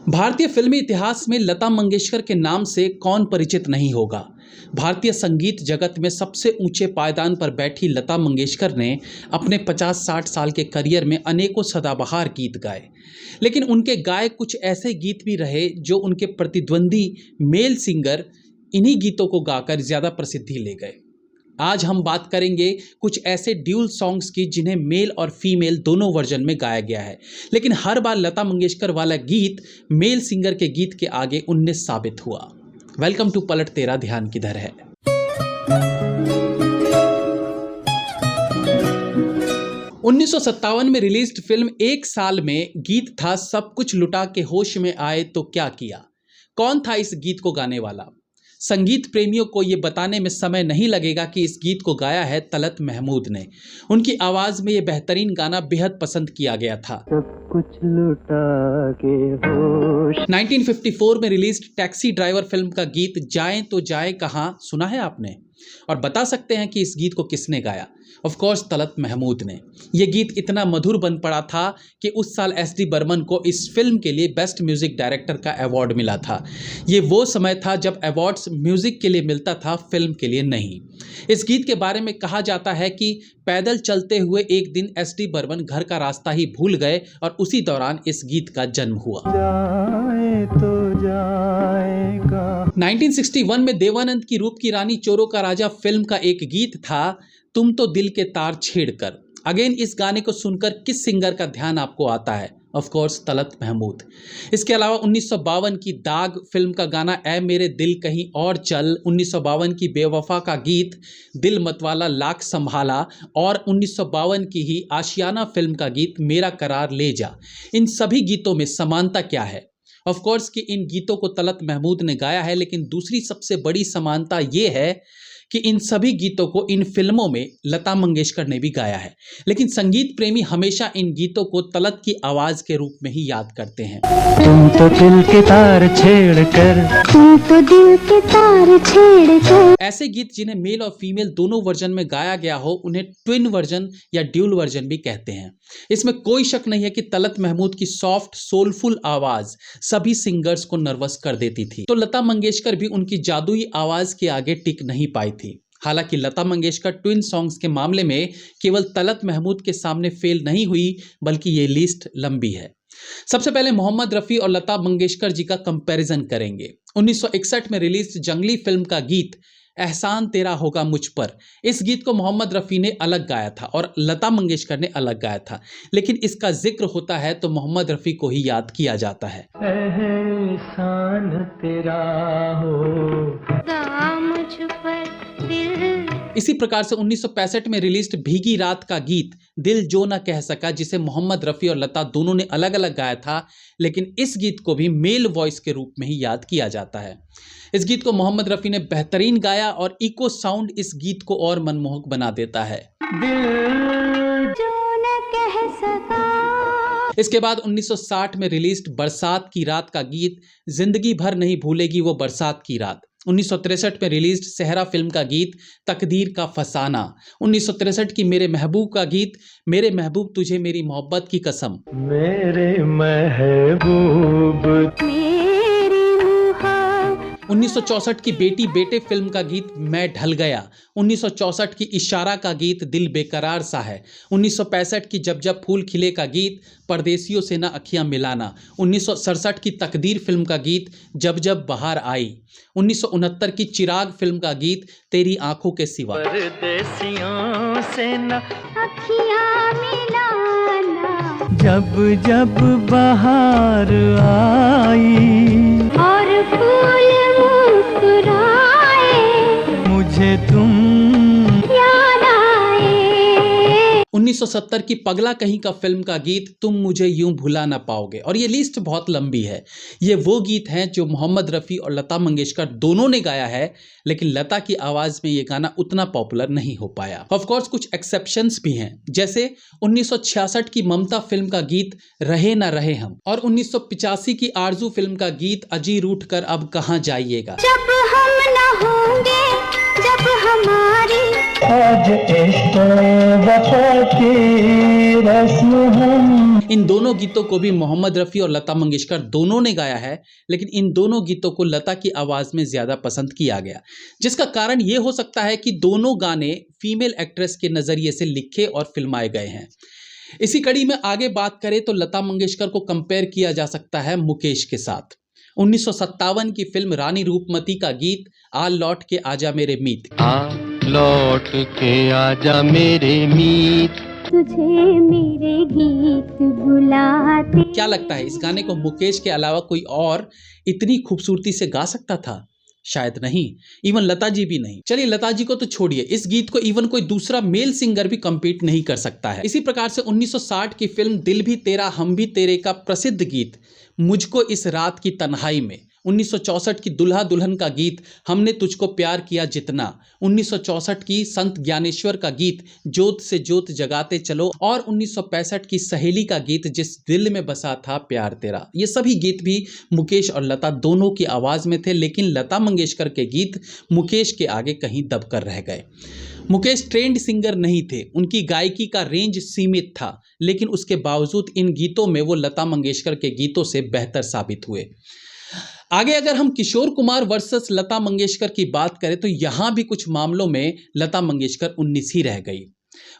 भारतीय फिल्मी इतिहास में लता मंगेशकर के नाम से कौन परिचित नहीं होगा। भारतीय संगीत जगत में सबसे ऊंचे पायदान पर बैठी लता मंगेशकर ने अपने 50-60 साल के करियर में अनेकों सदाबहार गीत गाए, लेकिन उनके गाए कुछ ऐसे गीत भी रहे जो उनके प्रतिद्वंदी मेल सिंगर इन्हीं गीतों को गाकर ज़्यादा प्रसिद्धि ले गए। आज हम बात करेंगे कुछ ऐसे ड्यूल सॉन्ग्स की जिन्हें मेल और फीमेल दोनों वर्जन में गाया गया है, लेकिन हर बार लता मंगेशकर वाला गीत मेल सिंगर के गीत के आगे 19 साबित हुआ। वेलकम टू पलट तेरा ध्यान किधर है। उन्नीस में रिलीज्ड फिल्म एक साल में गीत था सब कुछ लुटा के होश में आए तो क्या किया। कौन था इस गीत को गाने वाला? संगीत प्रेमियों को ये बताने में समय नहीं लगेगा कि इस गीत को गाया है तलत महमूद ने। उनकी आवाज़ में ये बेहतरीन गाना बेहद पसंद किया गया था। सब कुछ लुटा के होश। 1954 में रिलीज्ड टैक्सी ड्राइवर फिल्म का गीत जाएं तो जाएं कहाँ सुना है आपने? और बता सकते हैं कि इस गीत को किसने गाया? ऑफ कोर्स तलत महमूद ने। यह गीत इतना मधुर बन पड़ा था कि उस साल एस.डी. बर्मन को इस फिल्म के लिए बेस्ट म्यूजिक डायरेक्टर का अवार्ड मिला था। ये वो समय था जब अवार्ड्स म्यूजिक के लिए मिलता था, फिल्म के लिए नहीं। इस गीत के बारे में कहा जाता है कि पैदल चलते हुए एक दिन एस.डी. बर्मन घर का रास्ता ही भूल गए और उसी दौरान इस गीत का जन्म हुआ। जाए तो जाएगा। 1961 में देवानंद की रूप की रानी चोरों का राजा फिल्म का एक गीत था तुम तो दिल के तार छेड़कर। अगेन इस गाने को सुनकर किस सिंगर का ध्यान आपको आता है? Of course Talat Mahmood. इसके अलावा 1952 की दाग फिल्म का गाना ऐ मेरे दिल कहीं और चल, 1952 की बेवफा का गीत दिल मतवाला लाख संभाला और 1952 की ही आशियाना फिल्म का गीत मेरा करार ले जा। इन सभी गीतों में समानता क्या है? ऑफ कोर्स कि इन गीतों को तलत महमूद ने गाया है, लेकिन दूसरी सबसे बड़ी समानता ये है कि इन सभी गीतों को इन फिल्मों में लता मंगेशकर ने भी गाया है। लेकिन संगीत प्रेमी हमेशा इन गीतों को तलत की आवाज के रूप में ही याद करते हैं। तुम तो दिल के तार छेड़ कर, तुम तो दिल के तार छेड़ कर। ऐसे गीत जिन्हें मेल और फीमेल दोनों वर्जन में गाया गया हो उन्हें ट्विन वर्जन या ड्यूल वर्जन भी कहते हैं। इसमें कोई शक नहीं है कि तलत महमूद की सॉफ्ट सोलफुल आवाज सभी सिंगर्स को नर्वस कर देती थी, तो लता मंगेशकर भी उनकी जादुई आवाज के आगे टिक नहीं पाई थी। हालांकि लता मंगेशकर ट्विन सॉन्ग्स के मामले में केवल तलत महमूद के सामने फेल नहीं हुई, बल्कि ये लिस्ट लंबी है। सबसे पहले मोहम्मद रफ़ी और लता मंगेशकर जी का कंपैरिजन करेंगे। 1961 में रिलीज जंगली फिल्म का गीत एहसान तेरा होगा मुझ पर, इस गीत को मोहम्मद रफ़ी ने अलग गाया था और लता मंगेशकर ने अलग गाया था, लेकिन इसका जिक्र होता है तो मोहम्मद रफ़ी को ही याद किया जाता है। एहसान तेरा होगा मुझ पर दिल। इसी प्रकार से 1965 में रिलीज्ड भीगी रात का गीत दिल जो ना कह सका, जिसे मोहम्मद रफ़ी और लता दोनों ने अलग अलग गाया था, लेकिन इस गीत को भी मेल वॉइस के रूप में ही याद किया जाता है। इस गीत को मोहम्मद रफ़ी ने बेहतरीन गाया और इको साउंड इस गीत को और मनमोहक बना देता है। दिल जो न कह सका। इसके बाद 1960 में रिलीज्ड बरसात की रात का गीत जिंदगी भर नहीं भूलेगी वो बरसात की रात। 1963 में रिलीज्ड सहरा फिल्म का गीत तकदीर का फसाना। 1963 की मेरे महबूब का गीत मेरे महबूब तुझे मेरी मोहब्बत की कसम। मेरे महबूब 1964 की बेटी बेटे फिल्म का गीत मैं ढल गया। 1964 की इशारा का गीत दिल बेकरार सा है। 1965 की जब जब फूल खिले का गीत परदेसियों से ना अखियां मिलाना। 1967 की तकदीर फिल्म का गीत जब जब बहार आई। 1969 की चिराग फिल्म का गीत तेरी आंखों के सिवा। परदेसियों से न अखियां मिलाना जब जब बहार आई और फूल मुस्कुराए मुझे तुम याद आए। 1970 की पगला कहीं का फिल्म का गीत तुम मुझे यूं भुला ना पाओगे। और ये लिस्ट बहुत लंबी है। ये वो गीत हैं जो मोहम्मद रफ़ी और लता मंगेशकर दोनों ने गाया है, लेकिन लता की आवाज़ में ये गाना उतना पॉपुलर नहीं हो पाया। ऑफ कोर्स कुछ एक्सेप्शंस भी हैं, जैसे 1966 की ममता फिल्म का गीत रहे ना रहे हम और 1985 की आरजू फिल्म का गीत अजी रूठ कर अब कहाँ जाइएगा। जब हम ना होंगे जब हमारी आज इश्क वफा की रस्म हम। इन दोनों गीतों को भी मोहम्मद रफ़ी और लता मंगेशकर दोनों ने गाया है, लेकिन इन दोनों गीतों को लता की आवाज़ में ज़्यादा पसंद किया गया, जिसका कारण ये हो सकता है कि दोनों गाने फीमेल एक्ट्रेस के नज़रिए से लिखे और फिल्माए गए हैं। इसी कड़ी में आगे बात करें तो लता मंगेशकर को कंपेयर किया जा सकता है मुकेश के साथ। 1957 की फिल्म रानी रूपमती का गीत आ लौट के आजा मेरे मीत, आ लौट के आजा मेरे मीत, तुझे मेरे गीत बुलाते। क्या लगता है इस गाने को मुकेश के अलावा कोई और इतनी खूबसूरती से गा सकता था? शायद नहीं, इवन लता जी भी नहीं। चलिए लता जी को तो छोड़िए, इस गीत को इवन कोई दूसरा मेल सिंगर भी कम्पीट नहीं कर सकता है। इसी प्रकार से 1960 की फिल्म दिल भी तेरा हम भी तेरे का प्रसिद्ध गीत मुझको इस रात की तन्हाई में, 1964 की दुल्हा दुल्हन का गीत हमने तुझको प्यार किया जितना, 1964 की संत ज्ञानेश्वर का गीत जोत से जोत जगाते चलो, और 1965 की सहेली का गीत जिस दिल में बसा था प्यार तेरा। ये सभी गीत भी मुकेश और लता दोनों की आवाज़ में थे, लेकिन लता मंगेशकर के गीत मुकेश के आगे कहीं दबकर रह गए। मुकेश ट्रेंड सिंगर नहीं थे, उनकी गायकी का रेंज सीमित था, लेकिन उसके बावजूद इन गीतों में वो लता मंगेशकर के गीतों से बेहतर साबित हुए। आगे अगर हम किशोर कुमार वर्सेस लता मंगेशकर की बात करें तो यहाँ भी कुछ मामलों में लता मंगेशकर 19 ही रह गई।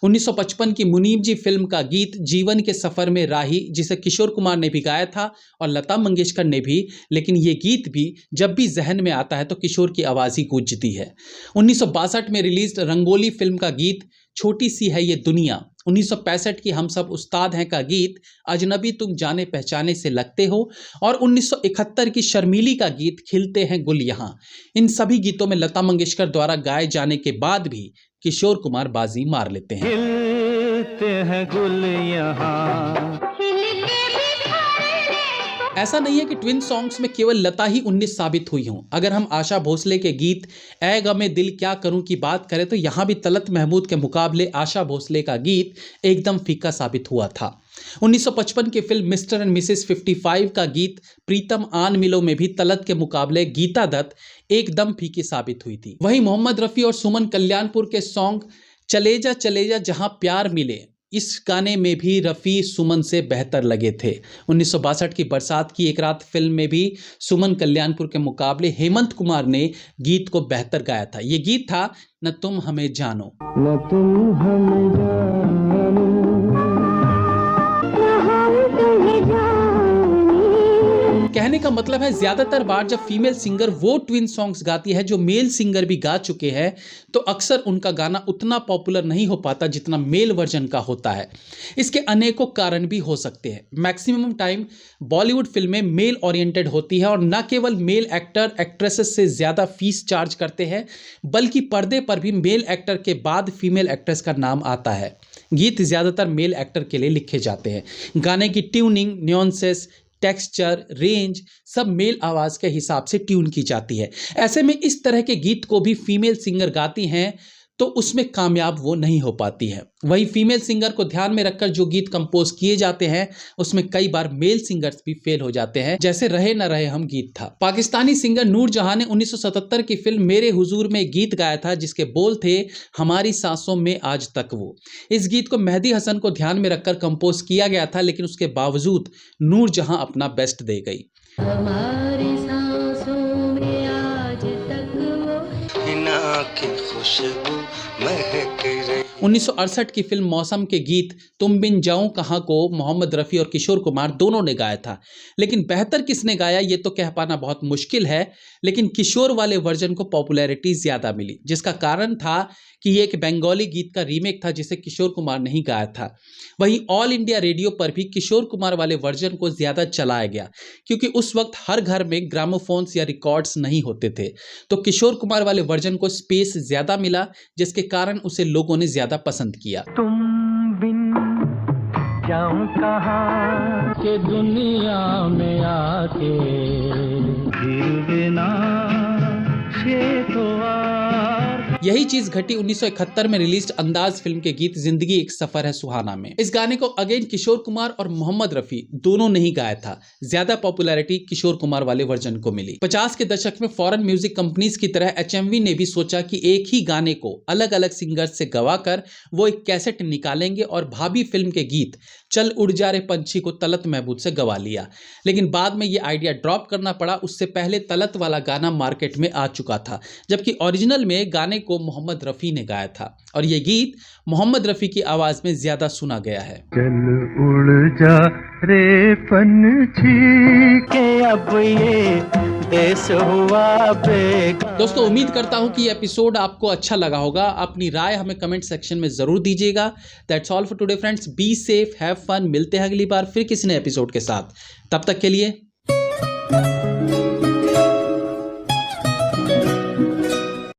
1955 की मुनीब जी फिल्म का गीत जीवन के सफ़र में राही, जिसे किशोर कुमार ने भी गाया था और लता मंगेशकर ने भी, लेकिन ये गीत भी जब भी जहन में आता है तो किशोर की आवाज़ ही गूंजती है। 1962 में रिलीज रंगोली फिल्म का गीत छोटी सी है ये दुनिया, 1965 की हम सब उस्ताद हैं का गीत अजनबी तुम जाने पहचाने से लगते हो, और 1971 की शर्मीली का गीत खिलते हैं गुल यहाँ। इन सभी गीतों में लता मंगेशकर द्वारा गाए जाने के बाद भी किशोर कुमार बाजी मार लेते हैं। खिलते हैं गुल यहाँ। ऐसा नहीं है कि ट्विन सॉन्ग्स में केवल लता ही 19 साबित हुई हों। अगर हम आशा भोसले के गीत ऐ गमे दिल क्या करूं की बात करें तो यहाँ भी तलत महमूद के मुकाबले आशा भोसले का गीत एकदम फीका साबित हुआ था। 1955 की फिल्म मिस्टर एंड मिसेस 55 का गीत प्रीतम आन मिलो में भी तलत के मुकाबले गीता दत्त एकदम फीकी साबित हुई थी। वहीं मोहम्मद रफ़ी और सुमन कल्याणपुर के सॉन्ग चले जा जहां प्यार मिले, इस गाने में भी रफ़ी सुमन से बेहतर लगे थे। 1962 की बरसात की एक रात फिल्म में भी सुमन कल्याणपुर के मुकाबले हेमंत कुमार ने गीत को बेहतर गाया था। ये गीत था न तुम हमें जानो। न तुम हमें जानो, कहने का मतलब है ज्यादातर बार जब फीमेल सिंगर वो ट्विन सॉन्ग्स गाती है जो मेल सिंगर भी गा चुके हैं, तो अक्सर उनका गाना उतना पॉपुलर नहीं हो पाता जितना मेल वर्जन का होता है। इसके अनेकों कारण भी हो सकते हैं। मैक्सिमम टाइम बॉलीवुड फिल्में मेल ओरिएंटेड होती है और न केवल मेल एक्टर एक्ट्रेसेस से ज़्यादा फीस चार्ज करते हैं, बल्कि पर्दे पर भी मेल एक्टर के बाद फीमेल एक्ट्रेस का नाम आता है। गीत ज़्यादातर मेल एक्टर के लिए लिखे जाते हैं। गाने की ट्यूनिंग, न्यूएंसेस, टेक्सचर, रेंज सब मेल आवाज़ के हिसाब से ट्यून की जाती है। ऐसे में इस तरह के गीत को भी फीमेल सिंगर गाती हैं तो उसमें कामयाब वो नहीं हो पाती है। वही फीमेल सिंगर को ध्यान में रखकर जो गीत कंपोज किए जाते हैं उसमें कई बार मेल सिंगर्स भी फेल हो जाते हैं, जैसे रहे न रहे हम गीत था। पाकिस्तानी सिंगर नूर जहां ने 1977 की फिल्म मेरे हुजूर में गीत गाया था जिसके बोल थे हमारी सांसों में आज तक वो। इस गीत को मेहदी हसन को ध्यान में रखकर कंपोज किया गया था, लेकिन उसके बावजूद नूर जहां अपना बेस्ट दे गई। हमारी सांसों में आज तक वो हिना की खुशबू महक रही। 1968 की फिल्म मौसम के गीत तुम बिन जाऊं कहां को मोहम्मद रफ़ी और किशोर कुमार दोनों ने गाया था, लेकिन बेहतर किसने गाया ये तो कह पाना बहुत मुश्किल है। लेकिन किशोर वाले वर्जन को पॉपुलैरिटी ज़्यादा मिली, जिसका कारण था कि ये एक बंगाली गीत का रीमेक था जिसे किशोर कुमार ने ही गाया था। वहीं ऑल इंडिया रेडियो पर भी किशोर कुमार वाले वर्जन को ज़्यादा चलाया गया, क्योंकि उस वक्त हर घर में ग्रामोफोन्स या रिकॉर्ड्स नहीं होते थे, तो किशोर कुमार वाले वर्जन को स्पेस ज़्यादा मिला, जिसके कारण उसे लोगों ने ज़्यादा पसंद किया। तुम बिन जाऊं कहाँ के दुनिया में आके, फिर बिना छे तो यही चीज घटी 1971 में रिलीज अंदाज फिल्म के गीत जिंदगी एक सफर है सुहाना में। इस गाने को अगेन किशोर कुमार और मोहम्मद रफी दोनों ने ही गाया था। ज्यादा पॉपुलैरिटी किशोर कुमार वाले वर्जन को मिली। 50 के दशक में फॉरेन म्यूजिक कंपनीज की तरह HMV ने भी सोचा कि एक ही गाने को अलग अलग सिंगर्स से गवाकर वो एक कैसेट निकालेंगे और भाभी फिल्म के गीत चल उड़ जा रे पंछी को तलत महबूब से गवा लिया। लेकिन बाद में ये आइडिया ड्रॉप करना पड़ा। उससे पहले तलत वाला गाना मार्केट में आ चुका था, जबकि ओरिजिनल में गाने को मोहम्मद रफ़ी ने गाया था और ये गीत मोहम्मद रफ़ी की आवाज में ज्यादा सुना गया है। चल उड़ जा रे पंछी के अब ये देश हुआ बेगाना। दोस्तों उम्मीद करता हूं कि ये एपिसोड आपको अच्छा लगा होगा। अपनी राय हमें कमेंट सेक्शन में जरूर दीजिएगा। That's all for today friends, be safe, have fun. मिलते हैं अगली बार फिर किसी नए एपिसोड के साथ। तब तक के लिए